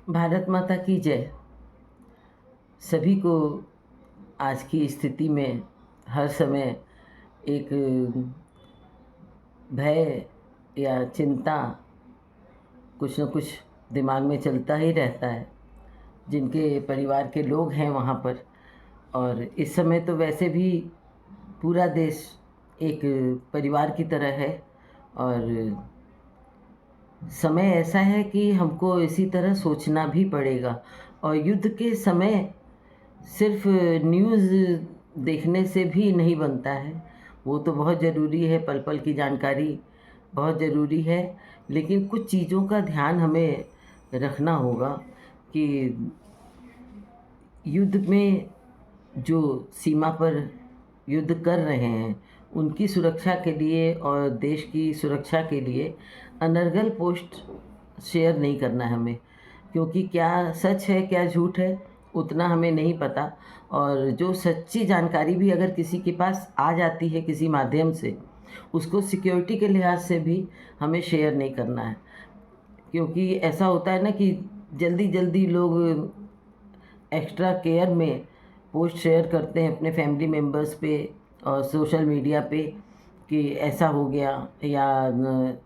भारत माता की जय। सभी को आज की स्थिति में हर समय एक भय या चिंता कुछ न कुछ दिमाग में चलता ही रहता है। जिनके परिवार के लोग हैं वहाँ पर, और इस समय तो वैसे भी पूरा देश एक परिवार की तरह है। और समय ऐसा है कि हमको इसी तरह सोचना भी पड़ेगा। और युद्ध के समय सिर्फ न्यूज़ देखने से भी नहीं बनता है। वो तो बहुत ज़रूरी है, पल पल की जानकारी बहुत ज़रूरी है। लेकिन कुछ चीज़ों का ध्यान हमें रखना होगा कि युद्ध में जो सीमा पर युद्ध कर रहे हैं उनकी सुरक्षा के लिए और देश की सुरक्षा के लिए अनर्गल पोस्ट शेयर नहीं करना है हमें। क्योंकि क्या सच है क्या झूठ है उतना हमें नहीं पता। और जो सच्ची जानकारी भी अगर किसी के पास आ जाती है किसी माध्यम से, उसको सिक्योरिटी के लिहाज से भी हमें शेयर नहीं करना है। क्योंकि ऐसा होता है ना कि जल्दी जल्दी लोग एक्स्ट्रा केयर में पोस्ट शेयर करते हैं अपने फैमिली मेम्बर्स पे और सोशल मीडिया पे कि ऐसा हो गया, या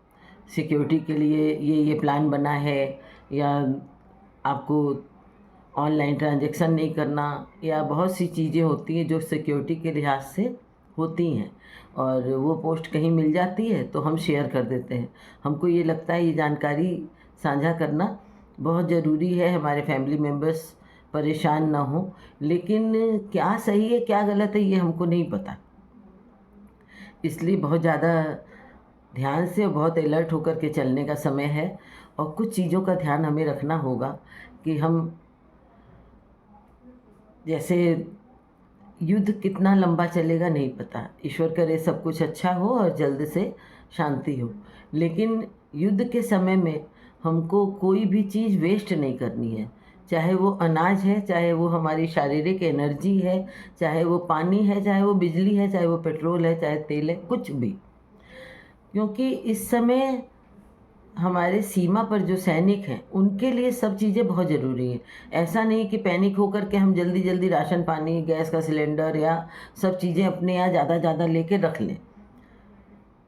सिक्योरिटी के लिए ये प्लान बना है, या आपको ऑनलाइन ट्रांजैक्शन नहीं करना, या बहुत सी चीज़ें होती हैं जो सिक्योरिटी के लिहाज से होती हैं। और वो पोस्ट कहीं मिल जाती है तो हम शेयर कर देते हैं। हमको ये लगता है ये जानकारी साझा करना बहुत ज़रूरी है, हमारे फैमिली मेम्बर्स परेशान ना हो। लेकिन क्या सही है क्या गलत है ये हमको नहीं पता। इसलिए बहुत ज़्यादा ध्यान से और बहुत अलर्ट होकर के चलने का समय है। और कुछ चीज़ों का ध्यान हमें रखना होगा कि हम जैसे युद्ध कितना लंबा चलेगा नहीं पता। ईश्वर करे सब कुछ अच्छा हो और जल्द से शांति हो। लेकिन युद्ध के समय में हमको कोई भी चीज़ वेस्ट नहीं करनी है। चाहे वो अनाज है, चाहे वो हमारी शारीरिक एनर्जी है, चाहे वो पानी है, चाहे वो बिजली है, चाहे वो पेट्रोल है, चाहे तेल है, कुछ भी। क्योंकि इस समय हमारे सीमा पर जो सैनिक हैं उनके लिए सब चीज़ें बहुत ज़रूरी हैं। ऐसा नहीं कि पैनिक होकर के हम जल्दी जल्दी राशन पानी, गैस का सिलेंडर या सब चीज़ें अपने यहाँ ज़्यादा ज़्यादा लेके रख लें।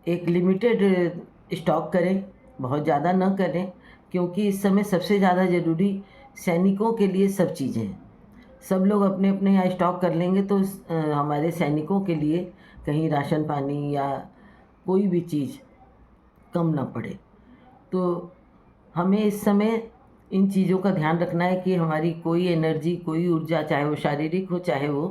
एक लिमिटेड स्टॉक करें, बहुत ज़्यादा ना करें। क्योंकि इस समय सबसे ज़्यादा ज़रूरी सैनिकों के लिए सब चीज़ें हैं। सब लोग अपने अपने यहाँ स्टॉक कर लेंगे तो हमारे सैनिकों के लिए कहीं राशन पानी या कोई भी चीज़ कम ना पड़े। तो हमें इस समय इन चीज़ों का ध्यान रखना है कि हमारी कोई एनर्जी, कोई ऊर्जा, चाहे वो शारीरिक हो, चाहे वो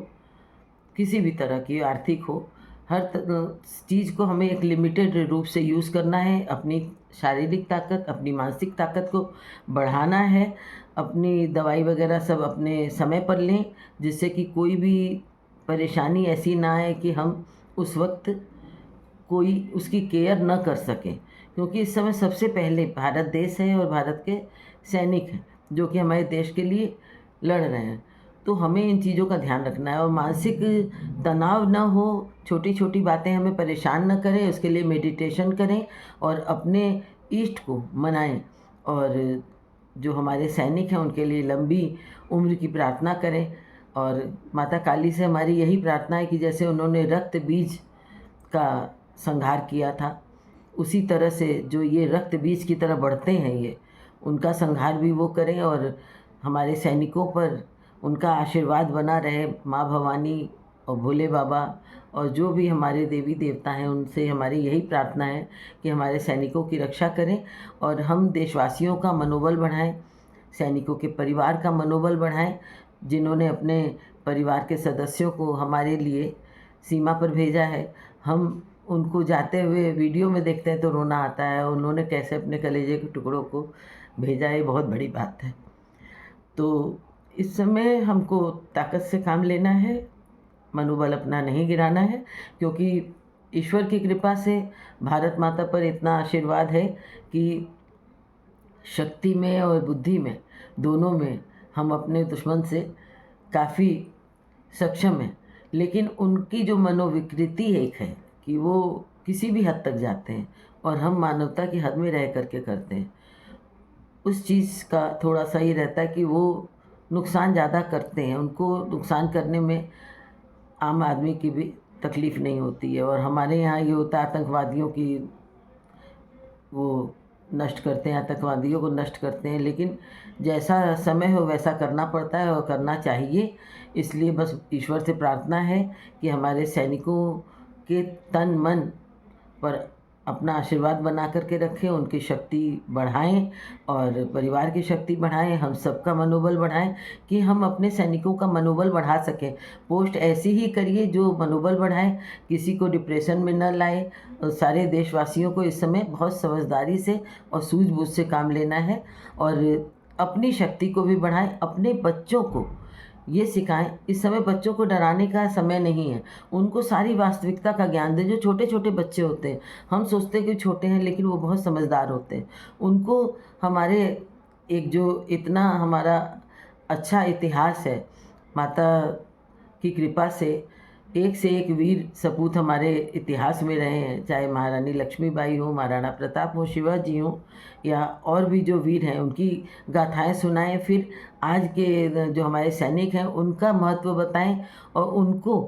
किसी भी तरह की आर्थिक हो, हर चीज़ को हमें एक लिमिटेड रूप से यूज़ करना है। अपनी शारीरिक ताकत, अपनी मानसिक ताकत को बढ़ाना है। अपनी दवाई वगैरह सब अपने समय पर लें, जिससे कि कोई भी परेशानी ऐसी ना आए कि हम उस वक्त कोई उसकी केयर न कर सकें। क्योंकि इस समय सबसे पहले भारत देश है और भारत के सैनिक हैं जो कि हमारे देश के लिए लड़ रहे हैं। तो हमें इन चीज़ों का ध्यान रखना है और मानसिक तनाव ना हो, छोटी छोटी बातें हमें परेशान न करें, उसके लिए मेडिटेशन करें और अपने इष्ट को मनाएं। और जो हमारे सैनिक हैं उनके लिए लंबी उम्र की प्रार्थना करें। और माता काली से हमारी यही प्रार्थना है कि जैसे उन्होंने रक्त बीज का संहार किया था, उसी तरह से जो ये रक्त बीज की तरह बढ़ते हैं ये, उनका संहार भी वो करें। और हमारे सैनिकों पर उनका आशीर्वाद बना रहे। माँ भवानी और भोले बाबा और जो भी हमारे देवी देवता हैं उनसे हमारी यही प्रार्थना है कि हमारे सैनिकों की रक्षा करें और हम देशवासियों का मनोबल बढ़ाएं, सैनिकों के परिवार का मनोबल बढ़ाएं, जिन्होंने अपने परिवार के सदस्यों को हमारे लिए सीमा पर भेजा है। हम उनको जाते हुए वीडियो में देखते हैं तो रोना आता है, उन्होंने कैसे अपने कलेजे के टुकड़ों को भेजा, ये बहुत बड़ी बात है। तो इस समय हमको ताकत से काम लेना है, मनोबल अपना नहीं गिराना है। क्योंकि ईश्वर की कृपा से भारत माता पर इतना आशीर्वाद है कि शक्ति में और बुद्धि में, दोनों में हम अपने दुश्मन से काफ़ी सक्षम हैं। लेकिन उनकी जो मनोविकृति एक है कि वो किसी भी हद तक जाते हैं और हम मानवता की हद में रह करके करते हैं। उस चीज़ का थोड़ा सा ये रहता है कि वो नुकसान ज़्यादा करते हैं, उनको नुकसान करने में आम आदमी की भी तकलीफ़ नहीं होती है। और हमारे यहाँ ये होता है आतंकवादियों की वो नष्ट करते हैं, आतंकवादियों को नष्ट करते हैं, लेकिन जैसा समय हो वैसा करना पड़ता है और करना चाहिए। इसलिए बस ईश्वर से प्रार्थना है कि हमारे सैनिकों के तन मन पर अपना आशीर्वाद बना कर के रखें, उनकी शक्ति बढ़ाएं और परिवार की शक्ति बढ़ाएं, हम सबका मनोबल बढ़ाएं कि हम अपने सैनिकों का मनोबल बढ़ा सकें। पोस्ट ऐसी ही करिए जो मनोबल बढ़ाए, किसी को डिप्रेशन में न लाए। और सारे देशवासियों को इस समय बहुत समझदारी से और सूझबूझ से काम लेना है और अपनी शक्ति को भी बढ़ाएं, अपने बच्चों को ये सिखाएं। इस समय बच्चों को डराने का समय नहीं है, उनको सारी वास्तविकता का ज्ञान दें। जो छोटे छोटे बच्चे होते हैं, हम सोचते हैं कि छोटे हैं लेकिन वो बहुत समझदार होते हैं। उनको हमारे एक जो इतना हमारा अच्छा इतिहास है, माता की कृपा से एक वीर सपूत हमारे इतिहास में रहे हैं, चाहे महारानी लक्ष्मीबाई हो, महाराणा प्रताप हो, शिवाजी हो, या और भी जो वीर हैं उनकी गाथाएं सुनाएं। फिर आज के जो हमारे सैनिक हैं उनका महत्व बताएं और उनको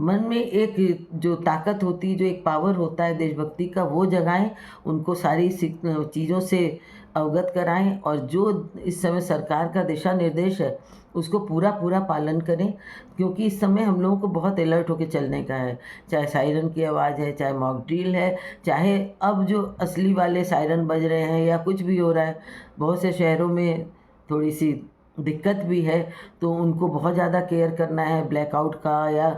मन में एक जो ताकत होती है, जो एक पावर होता है देशभक्ति का, वो जगाएं। उनको सारी चीज़ों से अवगत कराएं और जो इस समय सरकार का दिशा निर्देश है उसको पूरा पूरा पालन करें, क्योंकि इस समय हम लोगों को बहुत अलर्ट होकर चलने का है। चाहे सायरन की आवाज़ है, चाहे मॉक ड्रिल है, चाहे अब जो असली वाले सायरन बज रहे हैं या कुछ भी हो रहा है। बहुत से शहरों में थोड़ी सी दिक्कत भी है, तो उनको बहुत ज़्यादा केयर करना है ब्लैकआउट का, या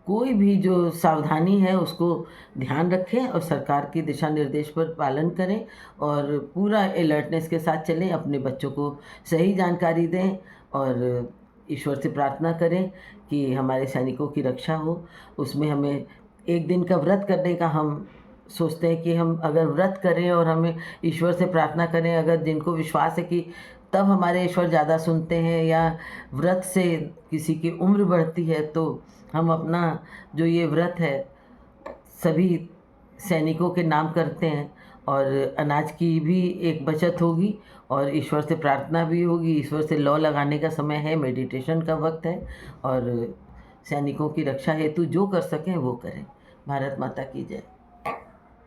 कोई भी जो सावधानी है उसको ध्यान रखें और सरकार के दिशा निर्देश पर पालन करें और पूरा अलर्टनेस के साथ चलें, अपने बच्चों को सही जानकारी दें और ईश्वर से प्रार्थना करें कि हमारे सैनिकों की रक्षा हो। उसमें हमें एक दिन का व्रत करने का हम सोचते हैं कि हम अगर व्रत करें और हमें ईश्वर से प्रार्थना करें, अगर जिनको विश्वास है कि तब हमारे ईश्वर ज़्यादा सुनते हैं या व्रत से किसी की उम्र बढ़ती है, तो हम अपना जो ये व्रत है सभी सैनिकों के नाम करते हैं और अनाज की भी एक बचत होगी और ईश्वर से प्रार्थना भी होगी। ईश्वर से लौ लगाने का समय है, मेडिटेशन का वक्त है और सैनिकों की रक्षा हेतु जो कर सकें वो करें। भारत माता की जय।